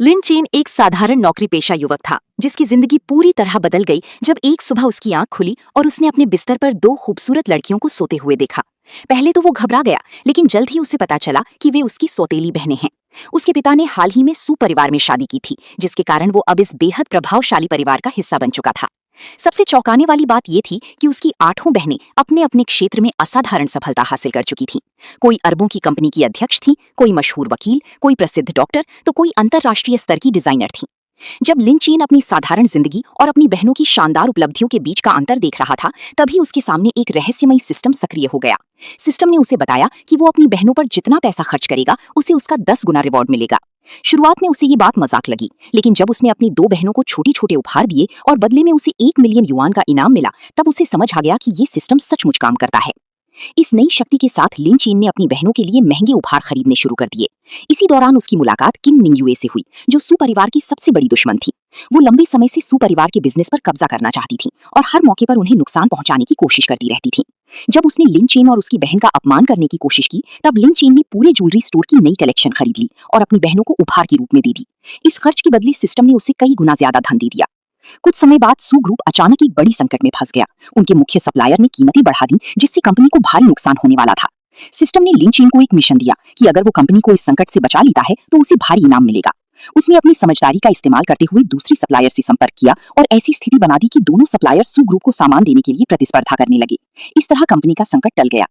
लिन chain एक साधारण नौकरी पेशा युवक था जिसकी जिंदगी पूरी तरह बदल गई जब एक सुबह उसकी आंख खुली और उसने अपने बिस्तर पर दो खूबसूरत लड़कियों को सोते हुए देखा। पहले तो वो घबरा गया, लेकिन जल्द ही उसे पता चला कि वे उसकी सौतेली बहनें हैं। उसके पिता ने हाल ही में सुपरिवार में शादी की थी, जिसके कारण वो अब इस बेहद प्रभावशाली परिवार का हिस्सा बन चुका था। सबसे चौंकाने वाली बात यह थी कि उसकी आठों बहनें अपने अपने क्षेत्र में असाधारण सफलता हासिल कर चुकी थीं। कोई अरबों की कंपनी की अध्यक्ष थी, कोई मशहूर वकील, कोई प्रसिद्ध डॉक्टर, तो कोई अंतरराष्ट्रीय स्तर की डिजाइनर थी। जब लिन चेन अपनी साधारण जिंदगी और अपनी बहनों की शानदार उपलब्धियों के बीच का अंतर देख रहा था, तभी उसके सामने एक रहस्यमयी सिस्टम सक्रिय हो गया। सिस्टम ने उसे बताया कि वो अपनी बहनों पर जितना पैसा खर्च करेगा, उसे उसका 10 गुना रिवॉर्ड मिलेगा। शुरुआत में उसे ये बात मजाक लगी, लेकिन जब उसने अपनी दो बहनों को छोटे छोटे उपहार दिए और बदले में उसे 1 मिलियन युआन का इनाम मिला, तब उसे समझ आ गया कि ये सिस्टम सचमुच काम करता है। इस नई शक्ति के साथ लिन चेन ने अपनी बहनों के लिए महंगे उपहार खरीदने शुरू कर दिए। इसी दौरान उसकी मुलाकात किम मिंगयुए से हुई, जो सु परिवार की सबसे बड़ी दुश्मन थी। वो लंबे समय से सु परिवार के बिजनेस पर कब्जा करना चाहती थी और हर मौके पर उन्हें नुकसान पहुंचाने की कोशिश करती रहती थी। जब उसने लिन चेन और उसकी बहन का अपमान करने की कोशिश की, तब लिन चेन ने पूरे ज्वेलरी स्टोर की नई कलेक्शन खरीद ली और अपनी बहनों को उपहार के रूप में दे दी। इस खर्च के बदले सिस्टम ने उसे कई गुना ज्यादा धन दे दिया। कुछ समय बाद सु ग्रुप अचानक एक बड़ी संकट में फंस गया। उनके मुख्य सप्लायर ने कीमतें बढ़ा दी, जिससे कंपनी को भारी नुकसान होने वाला था। सिस्टम ने लिन चेन को एक मिशन दिया कि अगर वो कंपनी को इस संकट से बचा लेता है तो उसे भारी इनाम मिलेगा। उसने अपनी समझदारी का इस्तेमाल करते हुए दूसरी सप्लायर से संपर्क किया और ऐसी स्थिति बना दी कि दोनों सप्लायर सु ग्रुप को सामान देने के लिए प्रतिस्पर्धा करने लगे। इस तरह कंपनी का संकट टल गया।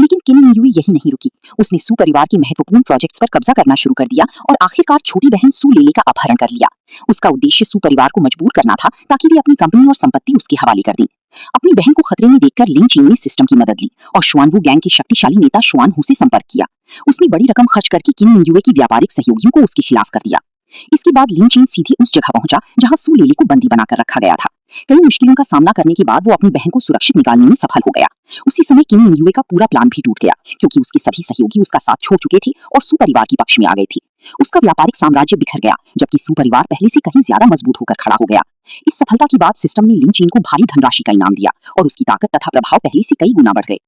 लेकिन किम मिंगयुई यही नहीं रुकी। उसने सु परिवार के महत्वपूर्ण प्रोजेक्ट्स पर कब्जा करना शुरू कर दिया और आखिरकार छोटी बहन सु लेले का अपहरण कर लिया। उसका उद्देश्य सु परिवार को मजबूर करना था ताकि वे अपनी कंपनी और संपत्ति उसके हवाले कर दें। अपनी बहन को खतरे में देखकर लिन चेन ने सिस्टम की मदद ली और शुआनवू गैंग के शक्तिशाली नेता शुआन हु से संपर्क किया। उसने बड़ी रकम खर्च करके किम मिंगयुए की व्यापारिक सहयोगियों को उसके खिलाफ कर दिया। इसके बाद लिन चेन सीधे उस जगह पहुंचा जहां सु लेले को बंदी बनाकर रखा गया था। कई मुश्किलों का सामना करने के बाद वो अपनी बहन को सुरक्षित निकालने में सफल हो गया। उसी समय किम मिंगयुए का पूरा प्लान भी टूट गया, क्योंकि उसके सभी सहयोगी उसका साथ छोड़ चुके थे और सु परिवार के पक्ष में आ गए थे। उसका व्यापारिक साम्राज्य बिखर गया, जबकि सु परिवार पहले से कहीं ज्यादा मजबूत होकर खड़ा हो गया। इस सफलता के बाद सिस्टम ने लिन चेन को भारी धनराशि का इनाम दिया और उसकी ताकत तथा प्रभाव पहले से कई गुना बढ़ गए।